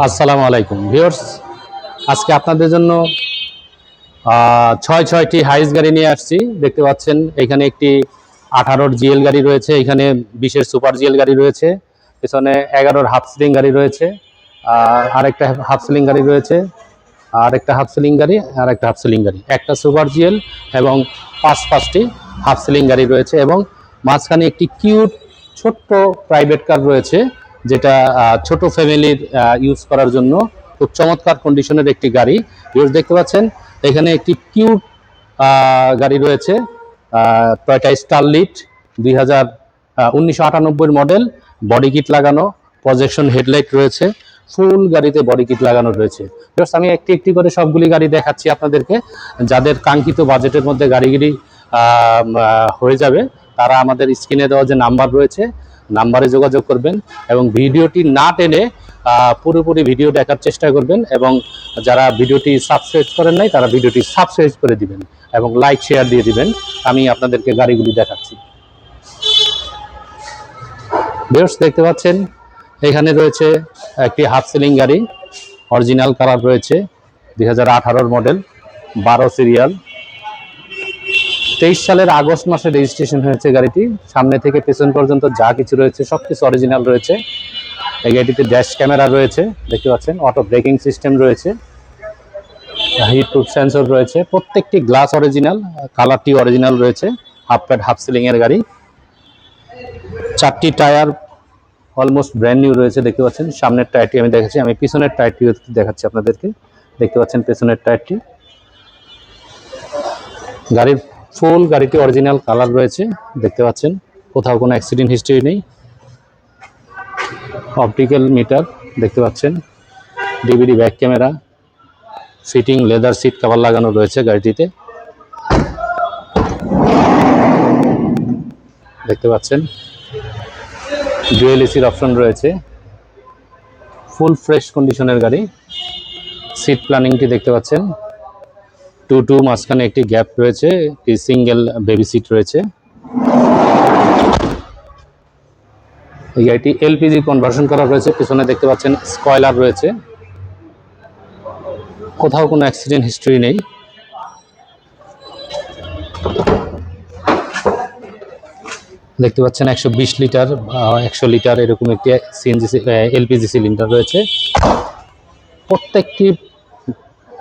আসসালামু আলাইকুম ভিউয়ার্স, আজকে আপনাদের জন্য ছয়টি হাইস গাড়ি নিয়ে আসছি। দেখতে পাচ্ছেন এখানে একটি 18-র জিএল গাড়ি রয়েছে, এখানে 20-এর সুপার জিএল গাড়ি রয়েছে, পেছনে 11-র হাফ সিলিং গাড়ি রয়েছে, আরেকটা হাফ সিলিং গাড়ি রয়েছে, আরেকটা হাফ সিলিং গাড়ি, আরেকটা হাফ সিলিং গাড়ি, একটা সুপার জিএল এবং পাঁচটি হাফ সিলিং গাড়ি রয়েছে এবং মাঝখানে একটি কিউট ছোট্ট প্রাইভেট কার রয়েছে, যেটা ছোট ফ্যামিলির ইউজ করার জন্য খুব চমৎকার কন্ডিশনের একটি গাড়ি। ভিউয়ার্স দেখতে পাচ্ছেন এখানে একটি কিউট গাড়ি রয়েছে, টয়োটা স্টারলিট 1998 মডেল, বডি কিট লাগানো, প্রজেকশন হেডলাইট রয়েছে, ফুল গাড়িতে বডি কিট লাগানো রয়েছে। ভিউয়ার্স আমি একটি একটি করে সবগুলি গাড়ি দেখাচ্ছি আপনাদেরকে। যাদের কাঙ্ক্ষিত বাজেটের মধ্যে গাড়িগুলি হয়ে যাবে তারা আমাদের স্ক্রিনে দেওয়া যে নাম্বার রয়েছে নাম্বারে যোগাযোগ করবেন এবং ভিডিওটি না টেনে পুরোপুরি ভিডিও দেখার চেষ্টা করবেন এবং যারা ভিডিওটি সাবস্ক্রাইব করেন নাই তারা ভিডিওটি সাবস্ক্রাইব করে দিবেন এবং লাইক শেয়ার দিয়ে দিবেন। আমি আপনাদেরকে গাড়িগুলি দেখাচ্ছি। ভিউয়ার্স দেখতে পাচ্ছেন এখানে রয়েছে একটি হাফ সিলিং গাড়ি, অরিজিনাল কালার রয়েছে, 2018-র মডেল, 12 সিরিয়াল, 23 সালের আগস্ট মাসে রেজিস্ট্রেশন হয়েছে গাড়িটি। সামনে থেকে পেছন পর্যন্ত যা কিছু রয়েছে সবকিছু অরিজিনাল রয়েছে। এই গাড়িটিতে ড্যাশ ক্যামেরা রয়েছে, দেখতে পাচ্ছেন অটো ব্রেকিং সিস্টেম রয়েছে, হিট প্রুফ সেন্সর রয়েছে, প্রত্যেকটি গ্লাস অরিজিনাল, কালারটি অরিজিনাল রয়েছে। হাফ প্যাড হাফ সিলিং এর গাড়ি, 4টি টায়ার অলমোস্ট ব্র্যান্ড নিউ রয়েছে, দেখতে পাচ্ছেন। সামনের টায়ারটি আমি দেখাচ্ছি, আমি পিছনের টায়ারটি দেখাচ্ছি আপনাদেরকে। দেখতে পাচ্ছেন পেছনের টায়ারটি। গাড়ির ফুল গাড়িটি অরিজিনাল কালার রয়েছে, দেখতে পাচ্ছেন কোথাও কোনো অ্যাক্সিডেন্ট হিস্ট্রি নেই। অপটিক্যাল মিটার দেখতে পাচ্ছেন, DVD back camera, fitting leather seat cover লাগানো রয়েছে গাড়িটিতে, দেখতে পাচ্ছেন। ডুয়েল এসির অপশন রয়েছে, ফুল ফ্রেশ কন্ডিশনের গাড়ি। সিট প্ল্যানিংটি দেখতে পাচ্ছেন, 2 মাঝখানে একটি গ্যাপ রয়েছে, একটি সিঙ্গেল বেবি সিট রয়েছে। এই গাড়িটি এলপিজি কনভার্সন করা রয়েছে, পিছনে দেখতে পাচ্ছেন স্পয়লার রয়েছে, কোথাও কোনো অ্যাক্সিডেন্ট হিস্ট্রি নেই। দেখতে পাচ্ছেন 120 লিটার 100 লিটার এরকম একটি সিএনজি এলপিজি সিলিন্ডার রয়েছে। প্রত্যেকটি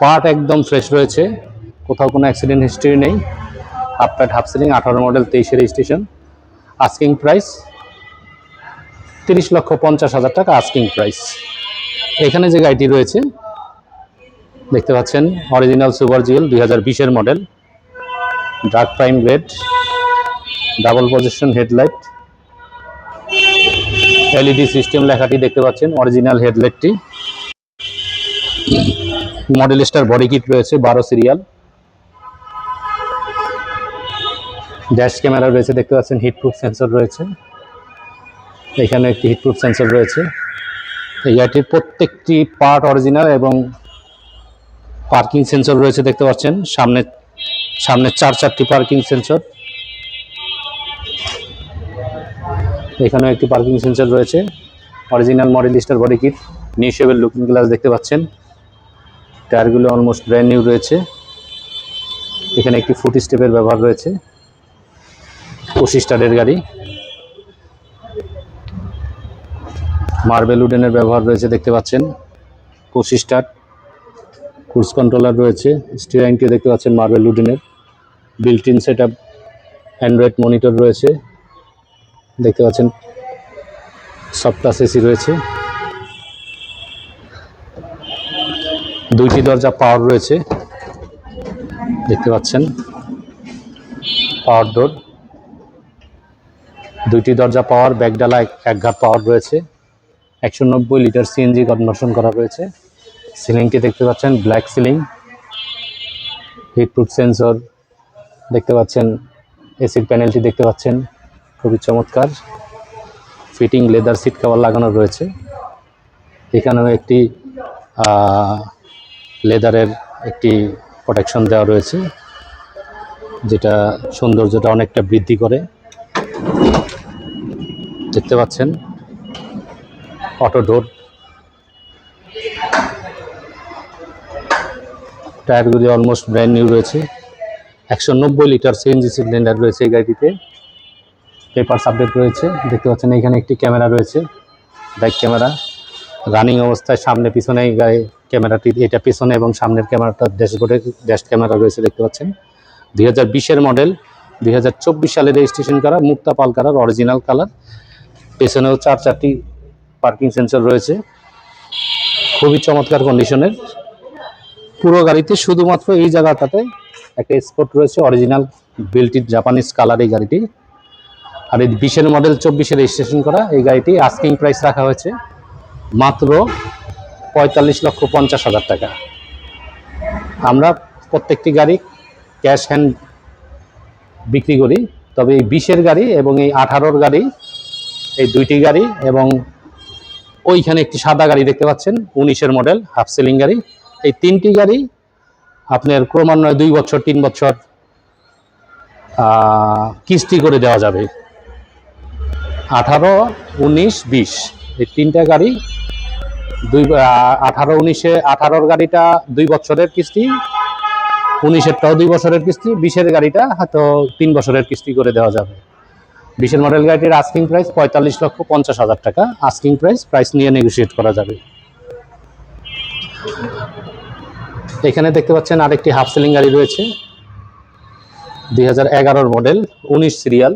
পার্ট একদম ফ্রেশ রয়েছে, কোথাও কোনো অ্যাক্সিডেন্ট হিস্ট্রি নেই। Half pad half ceiling, 18 model, 23 registration. Asking price 30,50,000 টাকা আস্কিং প্রাইস। এখানে যে গাড়িটি রয়েছে দেখতে পাচ্ছেন অরিজিনাল সুপার জিএল 2020-এর model, dark prime red, double projection headlight, LED system লেখাটি দেখতে পাচ্ছেন, অরিজিনাল হেডলাইটটি। মডেল স্টার বডি কিট রয়েছে, 12 সিরিয়াল। ড্যাশ ক্যামেরা রয়েছে, দেখতে পাচ্ছেন হিটপ্রুফ সেন্সর রয়েছে, এখানে একটি হিটপ্রুফ সেন্সর রয়েছে। এই গাড়িটির প্রত্যেকটি পার্ট অরিজিনাল এবং পার্কিং সেন্সর রয়েছে, দেখতে পাচ্ছেন। সামনে চারটি পার্কিং সেন্সর, এখানেও একটি পার্কিং সেন্সর রয়েছে। Original model star body kit, new শেপের লুকিং গ্লাস দেখতে পাচ্ছেন। টায়ারগুলো অলমোস্ট ব্র্যান্ড নিউ রয়েছে। এখানে একটি ফুট স্টেপের ব্যবহার রয়েছে, 25 স্টারের গাড়ি। মার্বেল উডেনের ব্যবহার রয়েছে, দেখতে পাচ্ছেন, 25 স্টার। ক্রুজ কন্ট্রোলার রয়েছে, স্টিয়ারিংটি দেখতে পাচ্ছেন মার্বেল উডেনের। Built in set up Android monitor রয়েছে, দেখতে পাচ্ছেন। সফট টাচ এসি রয়েছে, 2টি দরজা পাওয়ার রয়েছে, দেখতে পাচ্ছেন। পাওয়ার ডোর, 2টি দরজা পাওয়ার, ব্যাকডালা এক ঘাট পাওয়ার রয়েছে, 190 লিটার সিএনজি কনভার্সন করা রয়েছে। সিলিংটি দেখতে পাচ্ছেন ব্ল্যাক সিলিং, হিটপ্রুফ সেন্সর দেখতে পাচ্ছেন, এসির প্যানেলটি দেখতে পাচ্ছেন, খুবই চমৎকার। ফিটিং লেদার সিট কভার লাগানো রয়েছে, এখানেও একটি লেদারের একটি প্রোটেকশন দেওয়া রয়েছে, যেটা সৌন্দর্যটা অনেকটা বৃদ্ধি করে, দেখতে পাচ্ছেন। অটো ডোর টায়ারগুলি অলমোস্ট ব্র্যান্ড নিউ রয়েছে। 190 লিটার সিএনজি সিলিন্ডার রয়েছে এই গাড়িটিতে। পেপারস আপডেট রয়েছে, দেখতে পাচ্ছেন এখানে একটি ক্যামেরা রয়েছে, ব্যাক ক্যামেরা রানিং অবস্থায়। সামনে পিছনে গাড়ি ক্যামেরাটি, এটা পিছনে এবং সামনের ক্যামেরাটা ড্যাশবোর্ডে ড্যাশ ক্যামেরা রয়েছে দেখতে পাচ্ছেন। 2020-এর মডেল, 2024 সালে রেজিস্ট্রেশন করা, মুক্তা পাল কালার, অরিজিনাল কালার। পেছনেও চারটি পার্কিং সেন্সর রয়েছে, খুবই চমৎকার কন্ডিশনের। পুরো গাড়িতে শুধুমাত্র এই জায়গাটাতে একটা স্পট রয়েছে, অরিজিনাল বিল্টিড জাপানিজ কালার এই গাড়িটি। আর এই 20-এর মডেল, 24-এ রেজিস্ট্রেশন করা এই গাড়িটি আস্কিং প্রাইস রাখা হয়েছে মাত্র 45,50,000 টাকা। আমরা প্রত্যেকটি গাড়ি ক্যাশ হ্যান্ড বিক্রি করি, তবে এই 20-এর গাড়ি এবং এই 18-র গাড়ি, এই দুইটি গাড়ি এবং ওইখানে একটি সাদা গাড়ি দেখতে পাচ্ছেন 19-এর মডেল হাফ সিলিং গাড়ি, এই তিনটি গাড়ি আপনার ক্রমান্বয়ে 2 বছর 3 বছর কিস্তি করে দেওয়া যাবে। 18, 19, 20 এই তিনটা গাড়ি 18, 19-এ 18-র গাড়িটা 2 বছরের কিস্তি, 19-এরটাও 2 বছরের কিস্তি, 20-এর গাড়িটা হয়তো 3 বছরের কিস্তি করে দেওয়া যাবে। 20-এর মডেল গাড়িটির আস্কিং প্রাইস 45,50,000 টাকা। আস্কিং প্রাইস নিয়ে নেগোশিয়েট করা যাবে। এখানে দেখতে পাচ্ছেন আরেকটি হাফ সিলিং গাড়ি রয়েছে, 2011-র মডেল, 19 সিরিয়াল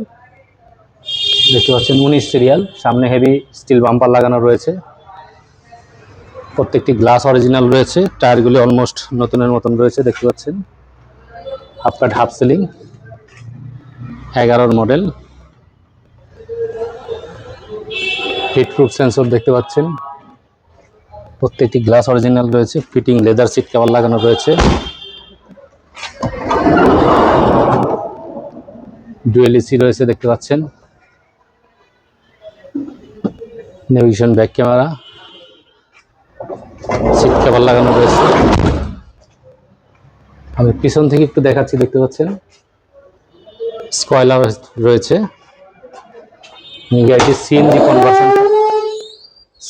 দেখতে পাচ্ছেন, 19 সিরিয়াল। সামনে হেভি স্টিল বাম্পার লাগানো রয়েছে, প্রত্যেকটি গ্লাস অরিজিনাল রয়েছে, টায়ারগুলি অলমোস্ট নতুনের মতন রয়েছে দেখতে পাচ্ছেন। হাফ কাট হাফ সিলিং, 11-র মডেল। হিট প্রুফ সেন্সর দেখতে পাচ্ছেন, প্রত্যেকটি গ্লাস অরিজিনাল রয়েছে, ফিটিং লেদার সিট কভার লাগানো রয়েছে, ডুয়েল এসি রয়েছে দেখতে পাচ্ছেন, navigation back camera, seat cover লাগানো রয়েছে। আমি পিছন থেকে একটু দেখাচ্ছি, দেখতে পাচ্ছেন স্পয়লার রয়েছে। গাড়িটি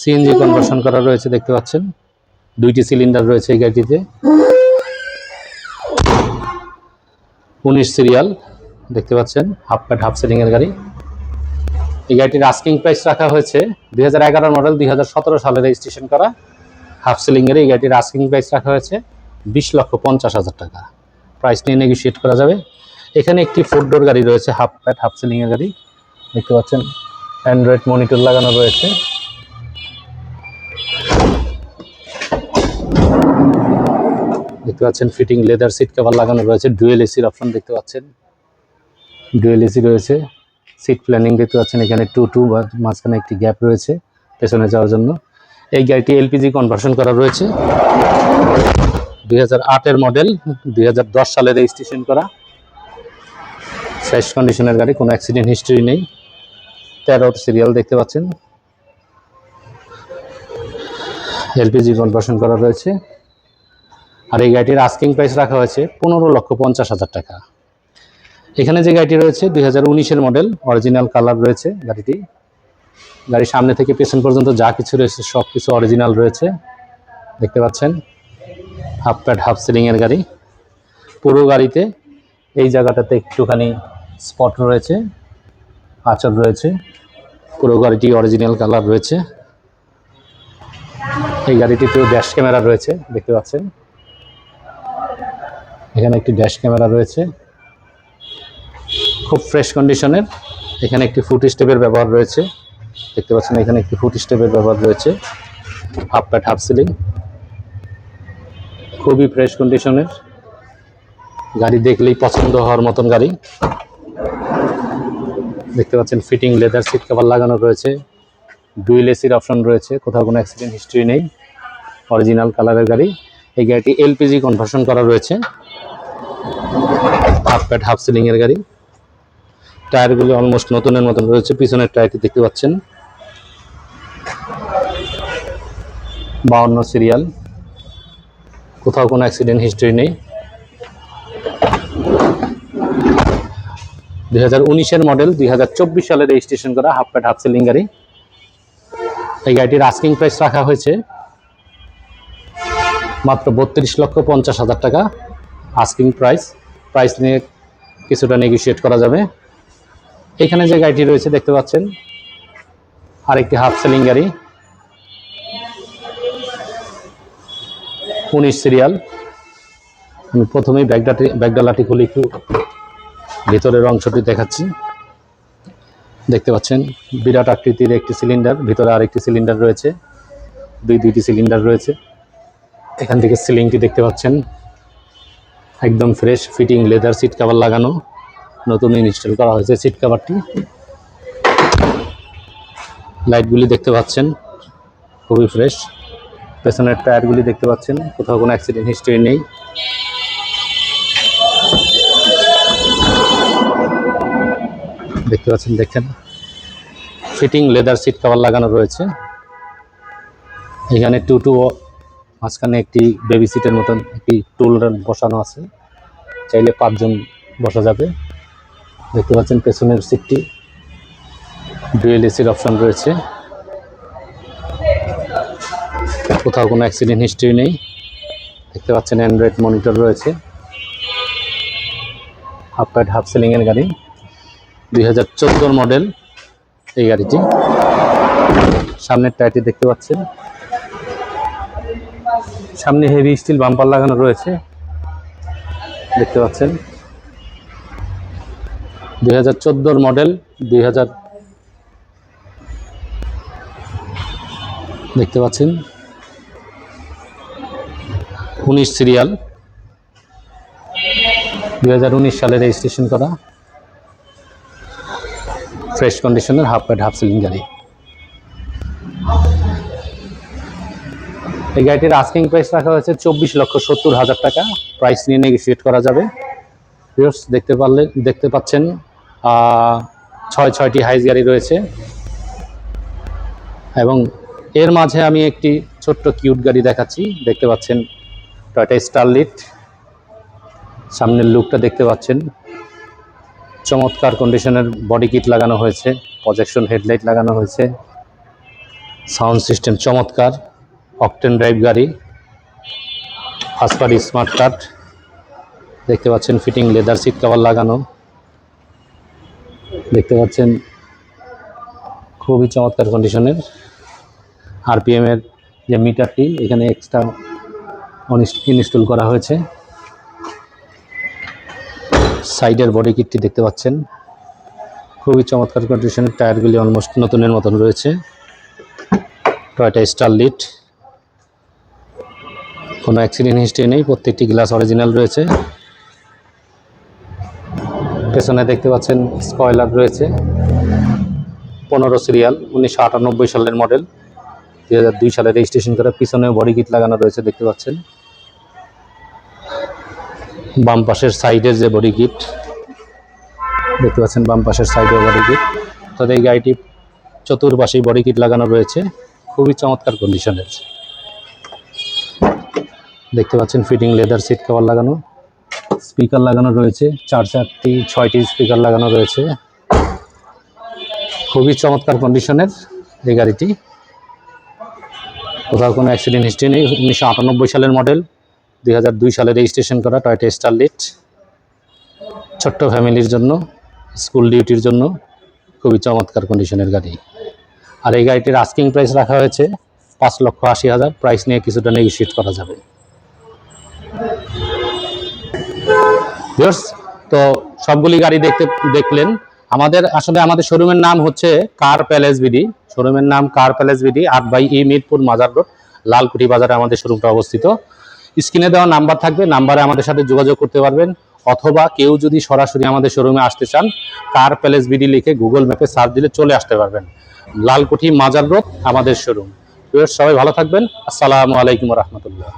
সিএনজি কনভার্সন করা রয়েছে দেখতে পাচ্ছেন, 2টি সিলিন্ডার রয়েছে এই গাড়িটিতে। 19 সিরিয়াল দেখতে পাচ্ছেন, হাফ কাট হাফ সিলিং এর গাড়ি। এই গাড়িটির আস্কিং প্রাইস রাখা হয়েছে 2011 মডেল, 2017 সালে রেজিস্ট্রেশন করা হাফ সিলিং এর এই গাড়িটির আস্কিং প্রাইস রাখা হয়েছে 20,50,000 টাকা। প্রাইস নিয়ে নেগোশিয়েট করা যাবে। এখানে একটি 4 ডোর গাড়ি রয়েছে, হাফ কাট হাফ সিলিং এর গাড়ি দেখতে পাচ্ছেন, অ্যান্ড্রয়েড মনিটর লাগানো রয়েছে। দেখতে পাচ্ছেন ফিটিং লেদার সিট কভার লাগানো রয়েছে, ডুয়েল এসির অপশন দেখতে পাচ্ছেন, ডুয়েল এসি রয়েছে। সিট প্ল্যানিং দেখতে পাচ্ছেন, এখানে 2 বা মাঝখানে একটি গ্যাপ রয়েছে পেছনে যাওয়ার জন্য। এই গাড়িটি এলপিজি কনভার্সন করা রয়েছে, 2008-এর মডেল, 2010 সালে রেজিস্ট্রেশন করা, ফ্রেশ কন্ডিশনের গাড়ি, কোনো অ্যাক্সিডেন্ট হিস্ট্রি নেই। 13 সিরিয়াল দেখতে পাচ্ছেন, এলপিজি কনভার্সন করা রয়েছে। আর এই গাড়িটির আস্কিং প্রাইস রাখা হয়েছে 15,50,000 টাকা। এখানে যে গাড়িটি রয়েছে 2019-এর মডেল, অরিজিনাল কালার রয়েছে গাড়িটি। গাড়ির সামনে থেকে পেছন পর্যন্ত যা কিছু রয়েছে সব কিছু অরিজিনাল রয়েছে দেখতে পাচ্ছেন। হাফ প্যাড হাফ সিলিং এর গাড়ি। পুরো গাড়িতে এই জায়গাটাতে একটুখানি স্পট রয়েছে, আঁচড় রয়েছে। পুরো গাড়িটি অরিজিনাল কালার রয়েছে। এই গাড়িটিতেও ড্যাশ ক্যামেরা রয়েছে দেখতে পাচ্ছেন, এখানে একটি ড্যাশ ক্যামেরা রয়েছে, খুব ফ্রেশ কন্ডিশনের। এখানে একটি ফুট স্টেপের ব্যবহার রয়েছে দেখতে পাচ্ছেন, এখানে একটি ফুট স্টেপের ব্যবহার রয়েছে। হাফ প্যাড হাফ সিলিং, খুবই ফ্রেশ কন্ডিশনের গাড়ি, দেখলেই পছন্দ হওয়ার মতন গাড়ি দেখতে পাচ্ছেন। ফিটিং লেদার সিট কভার লাগানো রয়েছে, ডুয়েল এসির অপশন রয়েছে, কোথাও কোনো অ্যাক্সিডেন্ট হিস্ট্রি নেই, অরিজিনাল কালারের গাড়ি। এই গাড়িটি এলপিজি কনভার্সন করা রয়েছে, হাফ প্যাড হাফ সিলিং এর গাড়ি। টায়ারগুলি অলমোস্ট নতুনের মতন রয়েছে। পিছনের টায়ারটি দেখতে পাচ্ছেন 52 সিরিয়াল, কোথাও কোনো অ্যাক্সিডেন্ট হিস্ট্রি নেই। 2019-এর মডেল, 2024 সালে রেজিস্ট্রেশন করা হাফ প্যাড হাফ সিলিং গাড়ি। এই গাড়িটির আস্কিং প্রাইস রাখা হয়েছে মাত্র 32,50,000 টাকা আস্কিং প্রাইস। প্রাইস নিয়ে কিছুটা নেগোশিয়েট করা যাবে। এখানে যে গাড়িটি রয়েছে দেখতে পাচ্ছেন আরেকটি হাফ সেলিং গাড়ি, 19 সিরিয়াল। আমি প্রথমেই ব্যাগডালাটি খুলে একটু ভিতরের অংশটি দেখাচ্ছি। দেখতে পাচ্ছেন বিরাট আকৃতির একটি সিলিন্ডার, ভিতরে আরেকটি সিলিন্ডার রয়েছে, দুইটি সিলিন্ডার রয়েছে। এখান থেকে সিলিংটি দেখতে পাচ্ছেন একদম fresh fitting leather seat cover লাগানো, নতুন ইনস্টল করা হয়েছে সিট কভারটি। লাইটগুলি দেখতে পাচ্ছেন খুবই ফ্রেশ। পেছনের টায়ারগুলি দেখতে পাচ্ছেন কোথাও কোনো অ্যাক্সিডেন্ট হিস্ট্রি নেই। দেখতে পাচ্ছেন, দেখেন ফিটিং লেদার সিট কভার লাগানো রয়েছে। এখানে টু মাঝখানে একটি বেবি সিটের মতন একটি টুল বসানো আছে, চাইলে 5 জন বসা যাবে। দেখতে পাচ্ছেন পেছনের সিটটি ডুয়েল এসির অপশন রয়েছে, কোথাও কোনো অ্যাক্সিডেন্ট হিস্ট্রি নেই। দেখতে পাচ্ছেন অ্যান্ড্রয়েড মনিটর রয়েছে। হাফ সেলিংয়ের গাড়ি, 2014 মডেল এই গাড়িটি। সামনের টায়ারটি দেখতে পাচ্ছেন, সামনে হেভি স্টিল বাম্পার লাগানো রয়েছে। দেখতে পাচ্ছেন 2014 মডেল, দেখতে পাচ্ছেন 19 সিরিয়াল, 2019 সালে রেজিস্ট্রেশন করা, ফ্রেশ কন্ডিশনের হাফ সিলিং গাড়ি। এই গাড়িটির আস্কিং প্রাইস রাখা হয়েছে 24,70,000 টাকা। প্রাইস নিয়ে নেগোশিয়েট করা যাবে। ভিউয়ার্স দেখতে পাচ্ছেন 6টি হাইস গাড়ি রয়েছে, এবং এর মাঝে আমি একটি ছোট্ট কিউট গাড়ি দেখাচ্ছি। দেখতে পাচ্ছেন টয়োটা স্টারলিট। সামনের লুকটা দেখতে পাচ্ছেন, চমৎকার কন্ডিশনের বডি কিট লাগানো হয়েছে, প্রজেকশন হেডলাইট লাগানো হয়েছে, সাউন্ড সিস্টেম চমৎকার, অকটেন ড্রাইভ গাড়ি, ফার্স্ট পার্টি স্মার্ট কার্ড। দেখতে পাচ্ছেন ফিটিং লেদার সিট কভার লাগানো। দেখতে পাচ্ছেন খুবই চমৎকার কন্ডিশনের। আরপিএম এর যে মিটারটি এখানে এক্সট্রা ইনস্টল করা হয়েছে। সাইডের বডি কিটটি দেখতে পাচ্ছেন খুবই চমৎকার কন্ডিশনের। টায়ারগুলি অলমোস্ট নতুনের মতন রয়েছে। টয়োটা স্টারলিট, কোনো অ্যাক্সিডেন্ট হিস্ট্রি নেই, প্রত্যেকটি গ্লাস অরিজিনাল রয়েছে। পেছনে দেখতে পাচ্ছেন স্পয়লার রয়েছে, 15 সিরিয়াল, 1998 সালের মডেল, 2002 সালে রেজিস্ট্রেশন করা। পিছনে বডি কিট লাগানো রয়েছে দেখতে পাচ্ছেন। বাম পাশের সাইডের যে বডি কিট দেখতে পাচ্ছেন, বাম পাশের সাইডের বডি কিট। তবে এই গাড়িটি চতুর্পাশেই বডি কিট লাগানো রয়েছে, খুবই চমৎকার কন্ডিশনের। দেখতে পাচ্ছেন ফিটিং লেদার সিট কভার লাগানো, স্পিকার লাগানো রয়েছে, 6টি স্পিকার লাগানো রয়েছে। খুবই চমৎকার কন্ডিশনের এই গাড়িটি, কোথাও কোনো অ্যাক্সিডেন্ট হিস্ট্রি নেই। 1998 সালের মডেল, 2002 সালে রেজিস্ট্রেশন করা টয়োটা স্টারলিট। ছোট্ট ফ্যামিলির জন্য, স্কুল ডিউটির জন্য খুবই চমৎকার কন্ডিশনের গাড়ি। আর এই গাড়িটির আস্কিং প্রাইস রাখা হয়েছে 5,80,000। প্রাইস নিয়ে কিছুটা নেগোশিয়েট করা যাবে। তো সবগুলি গাড়ি দেখলেন। আমাদের শোরুমের নাম হচ্ছে কার প্যালেস বিডি। শোরুমের নাম কার প্যালেস বিডি, 8/E মিরপুর মাজার রোড, লালকুঠি বাজারে আমাদের শোরুমটা অবস্থিত। স্ক্রিনে দেওয়া নাম্বার থাকবে, নাম্বারে আমাদের সাথে যোগাযোগ করতে পারবেন। অথবা কেউ যদি সরাসরি আমাদের শোরুমে আসতে চান, কার প্যালেস বিডি লিখে গুগল ম্যাপে সার্চ দিলে চলে আসতে পারবেন। লালকুঠি মাজার রোড আমাদের শোরুম। সবাই ভালো থাকবেন। আসসালামু আলাইকুম রহমতুল্লাহ।